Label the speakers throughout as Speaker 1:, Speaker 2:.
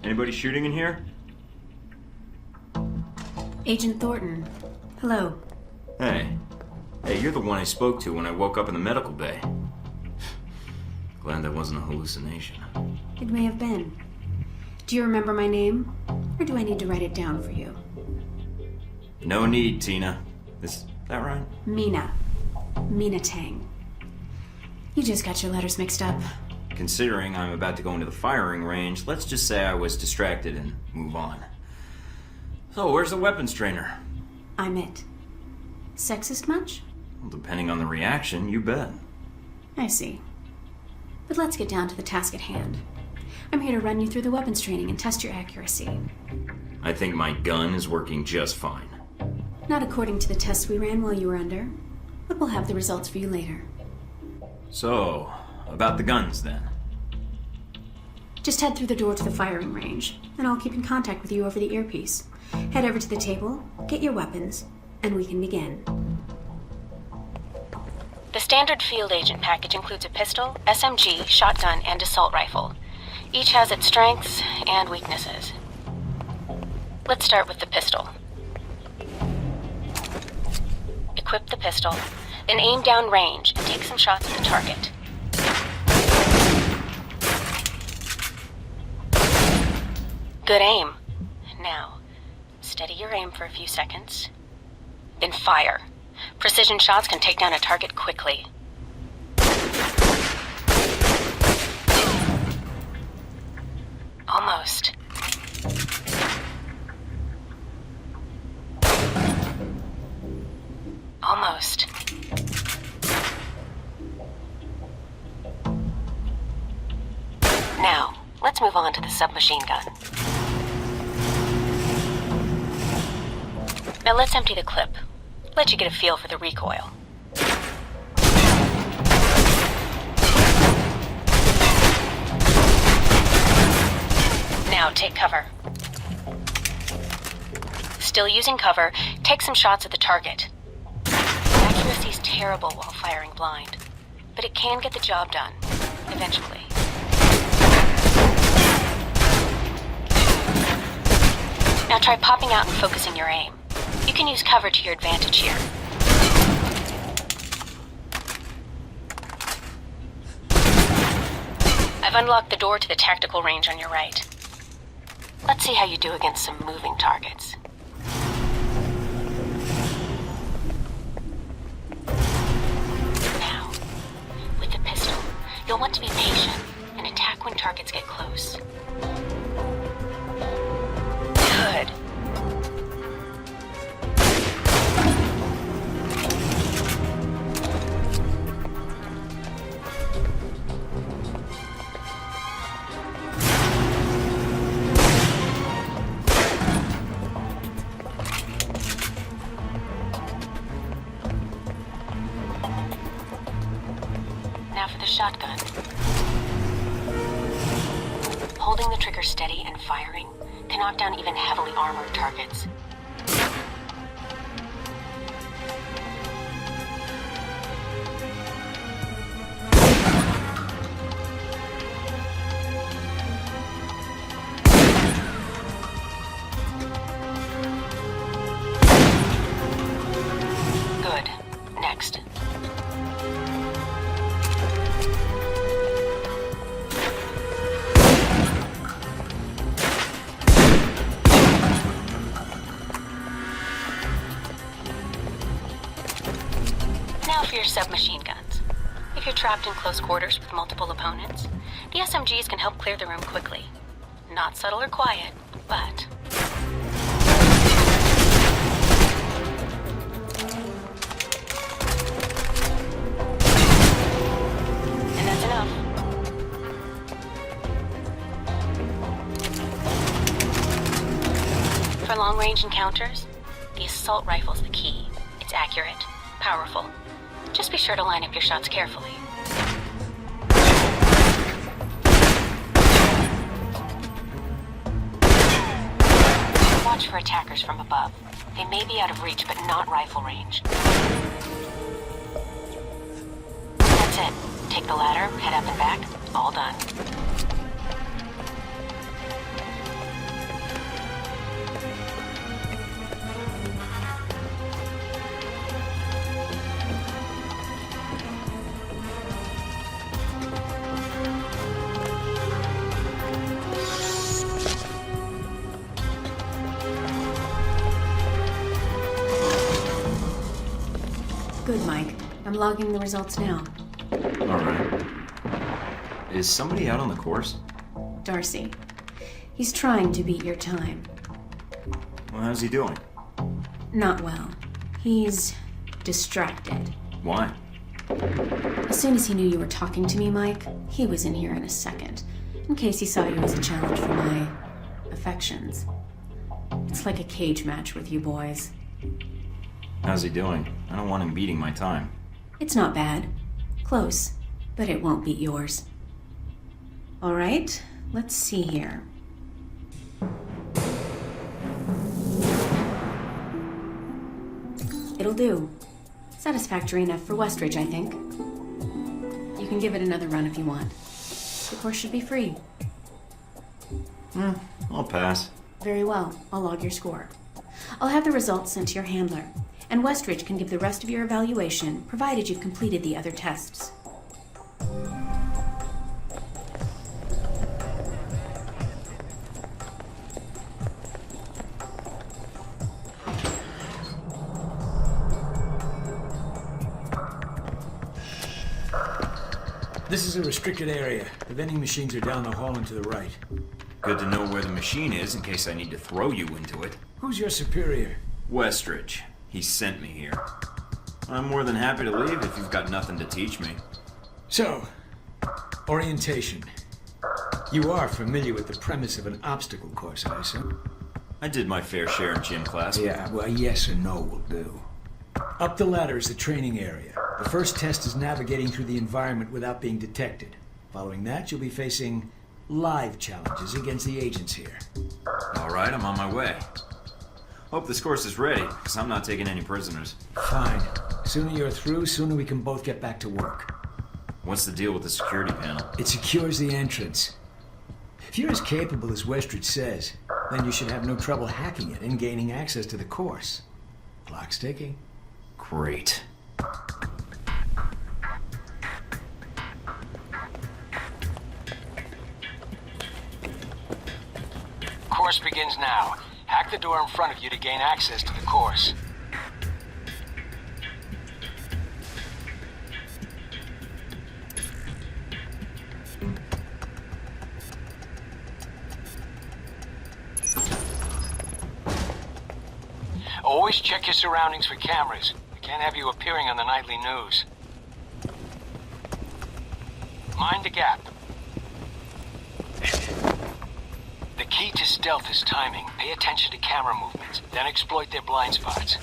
Speaker 1: Anybody shooting in here?
Speaker 2: Agent Thornton. Hello.
Speaker 1: Hey. Hey, you're the one I spoke to when I woke up in the medical bay. Glad that wasn't a hallucination.
Speaker 2: It may have been. Do you remember my name? Or do I need to write it down for you?
Speaker 1: No need, Tina. Is that right?
Speaker 2: Mina. Mina Tang. You just got your letters mixed up.
Speaker 1: Considering I'm about to go into the firing range, let's just say I was distracted and move on. So, where's the weapons trainer?
Speaker 2: I'm it. Sexist much?
Speaker 1: Well, depending on the reaction, you bet.
Speaker 2: I see. But let's get down to the task at hand. I'm here to run you through the weapons training and test your accuracy.
Speaker 1: I think my gun is working just fine.
Speaker 2: Not according to the tests we ran while you were under, but we'll have the results for you later.
Speaker 1: So, about the guns then.
Speaker 2: Just head through the door to the firing range, and I'll keep in contact with you over the earpiece. Head over to the table, get your weapons, and we can begin.
Speaker 3: The standard field agent package includes a pistol, SMG, shotgun, and assault rifle. Each has its strengths and weaknesses. Let's start with the pistol. Equip the pistol, then aim down range and take some shots at the target. Good aim. Now, steady your aim for a few seconds, then fire. Precision shots can take down a target quickly. Almost. Almost. Now, let's move on to the submachine gun. Now let's empty the clip. Let you get a feel for the recoil. Now take cover. Still using cover, take some shots at the target. Accuracy's terrible while firing blind, but it can get the job done, eventually. Now try popping out and focusing your aim. You can use cover to your advantage here. I've unlocked the door to the tactical range on your right. Let's see how you do against some moving targets. Now, with the pistol, you'll want to be patient and attack when targets get close. Good. Now for the shotgun. Holding the trigger steady and firing can knock down even heavily armored targets. Good. Next. Now for your submachine guns. If you're trapped in close quarters with multiple opponents, the SMGs can help clear the room quickly. Not subtle or quiet, but... And that's enough. For long-range encounters, the assault rifle's the key. It's accurate, powerful. Just be sure to line up your shots carefully. Watch for attackers from above. They may be out of reach, but not rifle range. That's it. Take the ladder, head up and back. All done.
Speaker 2: Good, Mike. I'm logging the results now.
Speaker 1: Alright. Is somebody out on the course?
Speaker 2: Darcy. He's trying to beat your time.
Speaker 1: Well, how's he doing?
Speaker 2: Not well. He's distracted.
Speaker 1: Why?
Speaker 2: As soon as he knew you were talking to me, Mike, he was in here in a second, in case he saw you as a challenge for my affections. It's like a cage match with you boys.
Speaker 1: How's he doing? I don't want him beating my time.
Speaker 2: It's not bad. Close, but it won't beat yours. All right, let's see here. It'll do. Satisfactory enough for Westridge, I think. You can give it another run if you want. The course should be free.
Speaker 1: I'll pass.
Speaker 2: Very well. I'll log your score. I'll have the results sent to your handler, and Westridge can give the rest of your evaluation, provided you've completed the other tests.
Speaker 4: This is a restricted area. The vending machines are down the hall and to the right.
Speaker 1: Good to know where the machine is in case I need to throw you into it.
Speaker 4: Who's your superior?
Speaker 1: Westridge. He sent me here. I'm more than happy to leave if you've got nothing to teach me.
Speaker 4: So, orientation. You are familiar with the premise of an obstacle course, I assume?
Speaker 1: I did my fair share in gym class.
Speaker 4: Yeah, well, yes or no will do. Up the ladder is the training area. The first test is navigating through the environment without being detected. Following that, you'll be facing live challenges against the agents here.
Speaker 1: All right, I'm on my way. Hope this course is ready, because I'm not taking any prisoners.
Speaker 4: Fine. Sooner you're through, sooner we can both get back to work.
Speaker 1: What's the deal with the security panel?
Speaker 4: It secures the entrance. If you're as capable as Westridge says, then you should have no trouble hacking it and gaining access to the course. Clock's ticking.
Speaker 1: Great.
Speaker 5: Course begins now. Hack the door in front of you to gain access to the course. Always check your surroundings for cameras. We can't have you appearing on the nightly news. Mind the gap. The key to stealth is timing. Pay attention to camera movements, then exploit their blind spots.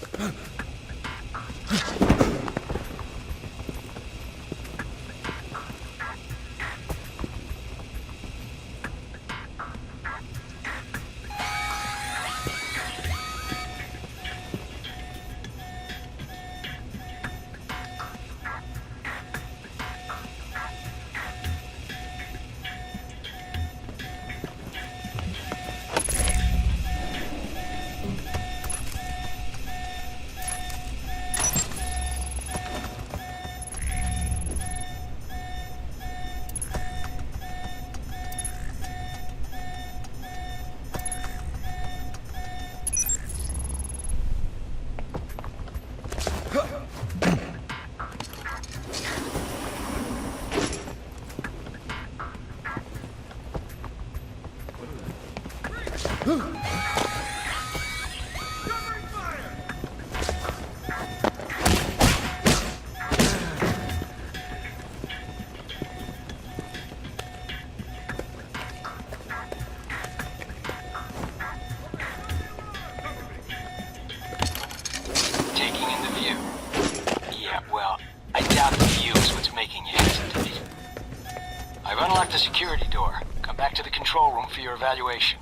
Speaker 5: Unlock the security door. Come back to the control room for your evaluation.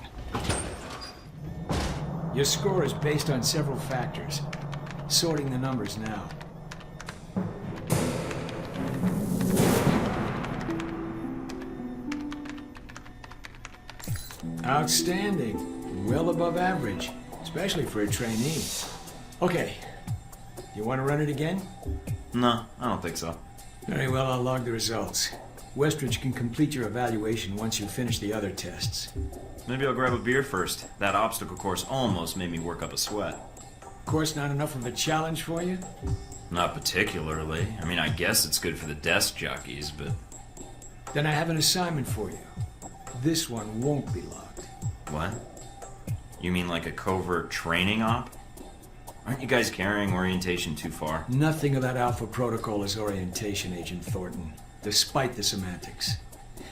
Speaker 4: Your score is based on several factors. Sorting the numbers now. Outstanding. Well above average, especially for a trainee. Okay. You want to run it again?
Speaker 1: No, I don't think so.
Speaker 4: Very well, I'll log the results. Westridge can complete your evaluation once you finish the other tests.
Speaker 1: Maybe I'll grab a beer first. That obstacle course almost made me work up a sweat.
Speaker 4: Course not enough of a challenge for you?
Speaker 1: Not particularly. I mean, I guess it's good for the desk jockeys, but...
Speaker 4: Then I have an assignment for you. This one won't be locked.
Speaker 1: What? You mean like a covert training op? Aren't you guys carrying orientation too far?
Speaker 4: Nothing about Alpha Protocol is orientation, Agent Thornton, despite the semantics.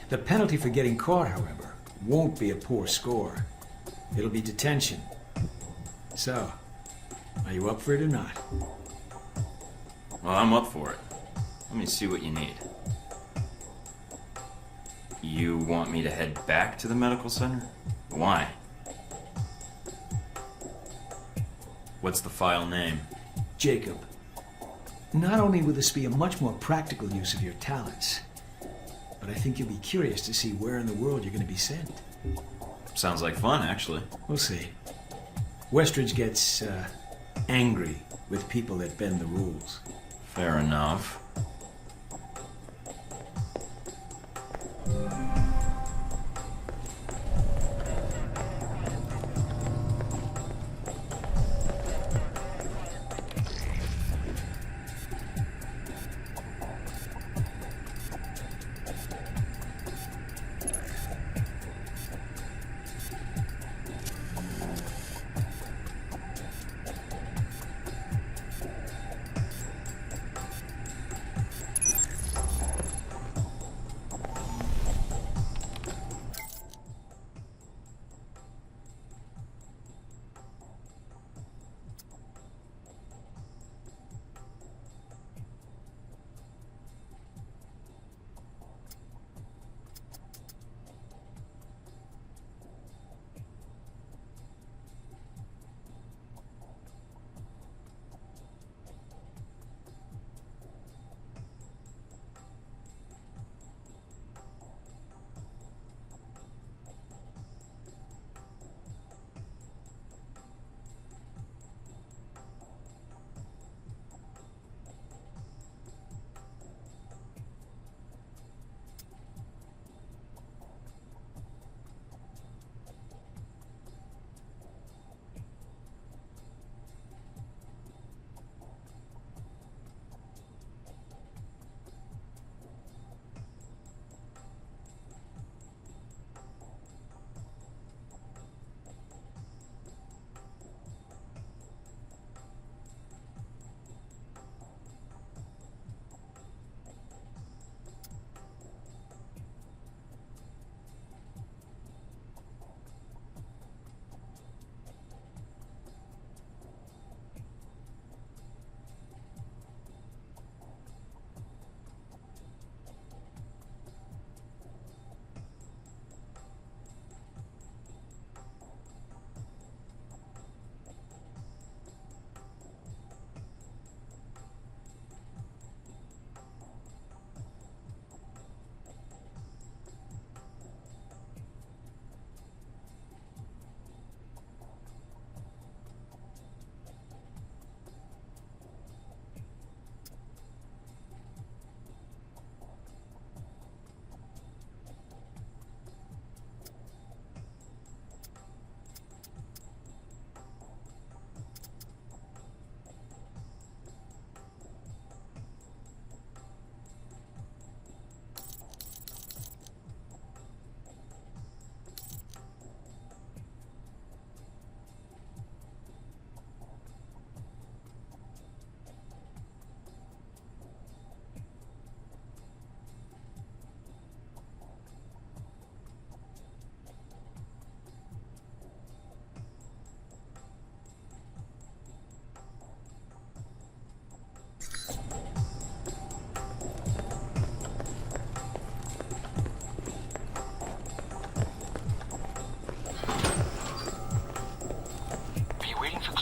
Speaker 4: The penalty for getting caught, however, won't be a poor score. It'll be detention. So, are you up for it or not?
Speaker 1: Well, I'm up for it. Let me see what you need. You want me to head back to the medical center? Why? What's the file name?
Speaker 4: Jacob, not only will this be a much more practical use of your talents, but I think you'll be curious to see where in the world you're going to be sent.
Speaker 1: Sounds like fun, actually.
Speaker 4: We'll see. Westridge gets, angry with people that bend the rules.
Speaker 1: Fair enough.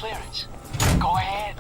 Speaker 5: clearance. Go ahead.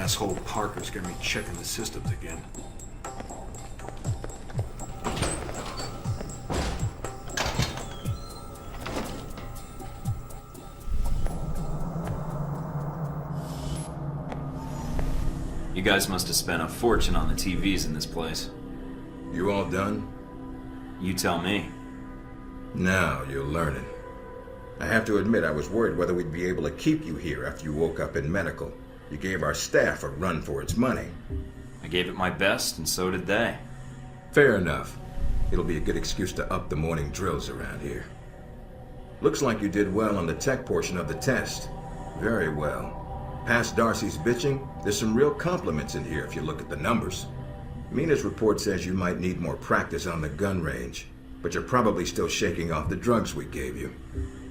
Speaker 6: asshole Parker's got me checking the systems again.
Speaker 1: You guys must have spent a fortune on the TVs in this place.
Speaker 7: You all done?
Speaker 1: You tell me.
Speaker 7: Now you're learning. I have to admit I was worried whether we'd be able to keep you here after you woke up in medical. You gave our staff a run for its money.
Speaker 1: I gave it my best, and so did they.
Speaker 7: Fair enough. It'll be a good excuse to up the morning drills around here. Looks like you did well on the tech portion of the test. Very well. Past Darcy's bitching, there's some real compliments in here if you look at the numbers. Mina's report says you might need more practice on the gun range, but you're probably still shaking off the drugs we gave you.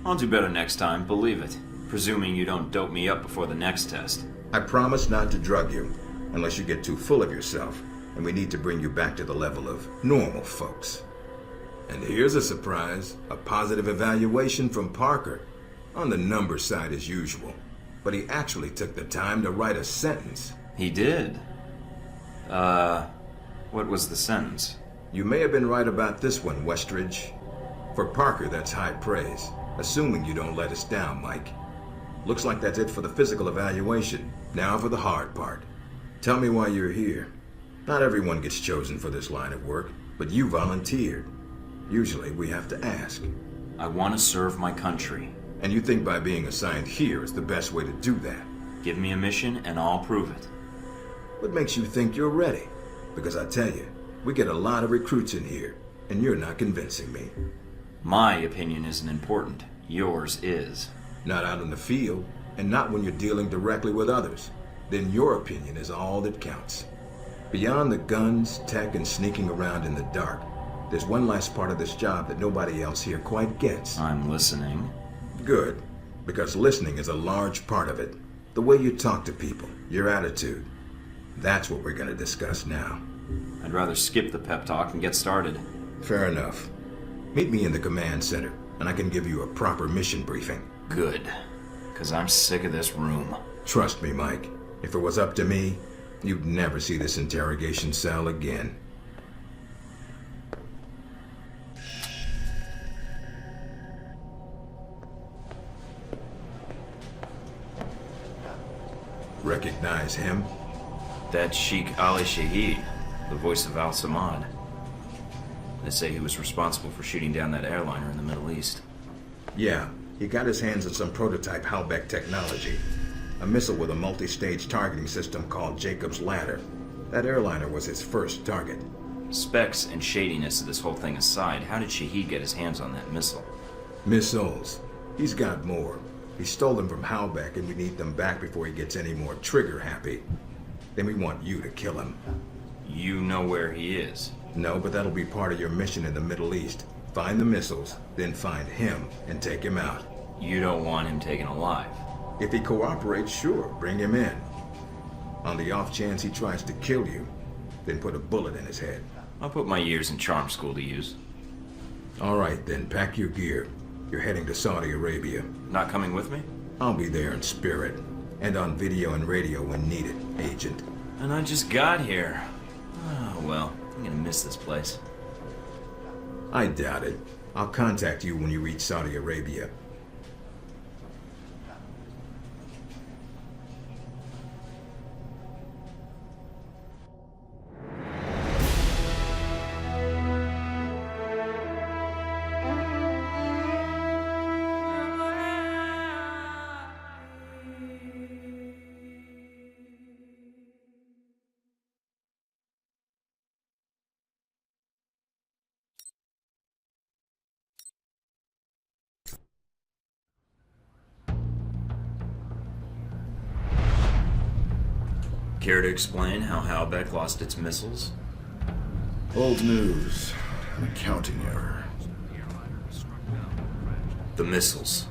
Speaker 1: I'll do better next time, believe it. Presuming you don't dope me up before the next test.
Speaker 7: I promise not to drug you, unless you get too full of yourself, and we need to bring you back to the level of normal folks. And here's a surprise, a positive evaluation from Parker. On the number side as usual, but he actually took the time to write a sentence.
Speaker 1: He did? What was the sentence?
Speaker 7: You may have been right about this one, Westridge. For Parker, that's high praise, assuming you don't let us down, Mike. Looks like that's it for the physical evaluation. Now for the hard part. Tell me why you're here. Not everyone gets chosen for this line of work, but you volunteered. Usually we have to ask.
Speaker 1: I want to serve my country.
Speaker 7: And you think by being assigned here is the best way to do that?
Speaker 1: Give me a mission and I'll prove it.
Speaker 7: What makes you think you're ready? Because I tell you, we get a lot of recruits in here, and you're not convincing me.
Speaker 1: My opinion isn't important. Yours is.
Speaker 7: Not out in the field, and not when you're dealing directly with others. Then your opinion is all that counts. Beyond the guns, tech, and sneaking around in the dark, there's one last part of this job that nobody else here quite gets.
Speaker 1: I'm listening.
Speaker 7: Good, because listening is a large part of it. The way you talk to people, your attitude. That's what we're going to discuss now.
Speaker 1: I'd rather skip the pep talk and get started.
Speaker 7: Fair enough. Meet me in the command center, and I can give you a proper mission briefing.
Speaker 1: Good, because I'm sick of this room.
Speaker 7: Trust me, Mike. If it was up to me, you'd never see this interrogation cell again. Recognize him?
Speaker 1: That's Sheikh Ali Shahid, the voice of Al-Samad. They say he was responsible for shooting down that airliner in the Middle East.
Speaker 7: Yeah, he got his hands on some prototype Halbeck technology. A missile with a multi-stage targeting system called Jacob's Ladder. That airliner was his first target.
Speaker 1: Specs and shadiness of this whole thing aside, how did Shahid get his hands on that missile?
Speaker 7: Missiles. He's got more. He stole them from Halbeck, and we need them back before he gets any more trigger-happy. Then we want you to kill him.
Speaker 1: You know where he is?
Speaker 7: No, but that'll be part of your mission in the Middle East. Find the missiles, then find him and take him out.
Speaker 1: You don't want him taken alive?
Speaker 7: If he cooperates, sure, bring him in. On the off chance he tries to kill you, then put a bullet in his head.
Speaker 1: I'll put my years in charm school to use.
Speaker 7: All right, then, pack your gear. You're heading to Saudi Arabia.
Speaker 1: Not coming with me?
Speaker 7: I'll be there in spirit, and on video and radio when needed, Agent.
Speaker 1: And I just got here. Oh, well, I'm gonna miss this place.
Speaker 7: I doubt it. I'll contact you when you reach Saudi Arabia.
Speaker 1: Care to explain how Halbeck lost its missiles?
Speaker 8: Old news. An accounting error.
Speaker 1: The missiles.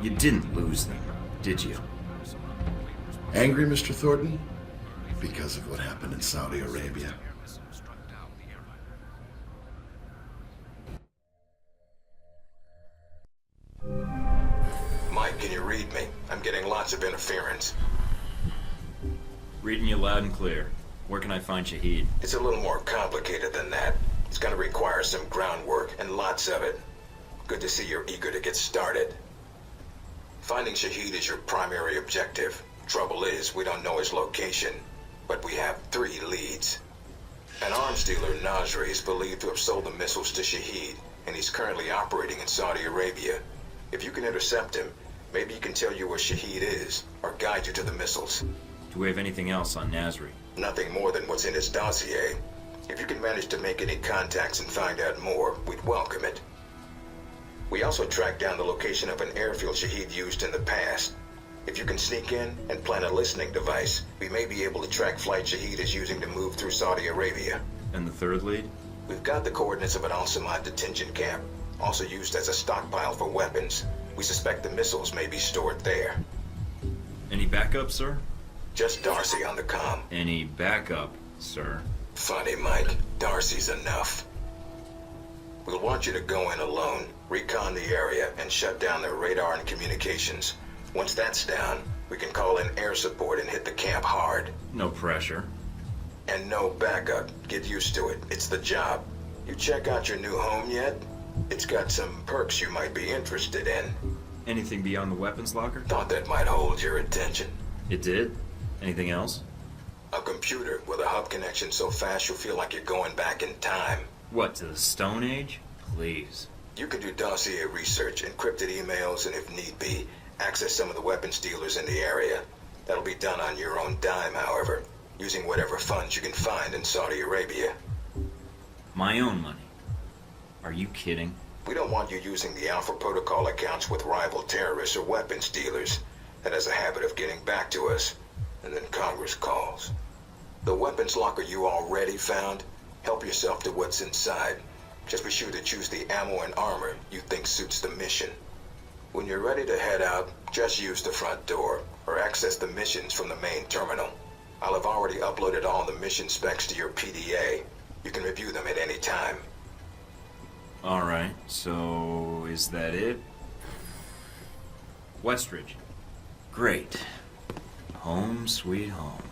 Speaker 1: You didn't lose them, did you?
Speaker 8: Angry, Mr. Thornton? Because of what happened in Saudi Arabia.
Speaker 7: Mike, can you read me? I'm getting lots of interference.
Speaker 1: Reading you loud and clear. Where can I find Shahid?
Speaker 7: It's a little more complicated than that. It's gonna require some groundwork, and lots of it. Good to see you're eager to get started. Finding Shahid is your primary objective. Trouble is, we don't know his location, but we have 3 leads. An arms dealer, Nasri, is believed to have sold the missiles to Shahid, and he's currently operating in Saudi Arabia. If you can intercept him, maybe he can tell you where Shahid is, or guide you to the missiles.
Speaker 1: Do we have anything else on Nasri?
Speaker 7: Nothing more than what's in his dossier. If you can manage to make any contacts and find out more, we'd welcome it. We also tracked down the location of an airfield Shahid used in the past. If you can sneak in and plant a listening device, we may be able to track flight Shahid is using to move through Saudi Arabia.
Speaker 1: And the third lead?
Speaker 7: We've got the coordinates of an Al-Samad detention camp, also used as a stockpile for weapons. We suspect the missiles may be stored there.
Speaker 1: Any backup, sir?
Speaker 7: Just Darcy on the comm.
Speaker 1: Any backup, sir?
Speaker 7: Funny, Mike. Darcy's enough. We'll want you to go in alone, recon the area, and shut down their radar and communications. Once that's down, we can call in air support and hit the camp hard.
Speaker 1: No pressure.
Speaker 7: And no backup. Get used to it. It's the job. You check out your new home yet? It's got some perks you might be interested in.
Speaker 1: Anything beyond the weapons locker?
Speaker 7: Thought that might hold your attention.
Speaker 1: It did? Anything else?
Speaker 7: A computer with a hub connection so fast you'll feel like you're going back in time.
Speaker 1: What, to the Stone Age? Please.
Speaker 7: You can do dossier research, encrypted emails, and if need be, access some of the weapons dealers in the area. That'll be done on your own dime, however, using whatever funds you can find in Saudi Arabia.
Speaker 1: My own money? Are you kidding?
Speaker 7: We don't want you using the Alpha Protocol accounts with rival terrorists or weapons dealers that has a habit of getting back to us, and then Congress calls. The weapons locker you already found, help yourself to what's inside. Just be sure to choose the ammo and armor you think suits the mission. When you're ready to head out, just use the front door, or access the missions from the main terminal. I'll have already uploaded all the mission specs to your PDA. You can review them at any time.
Speaker 1: Alright, so is that it? Westridge. Great. Home sweet home.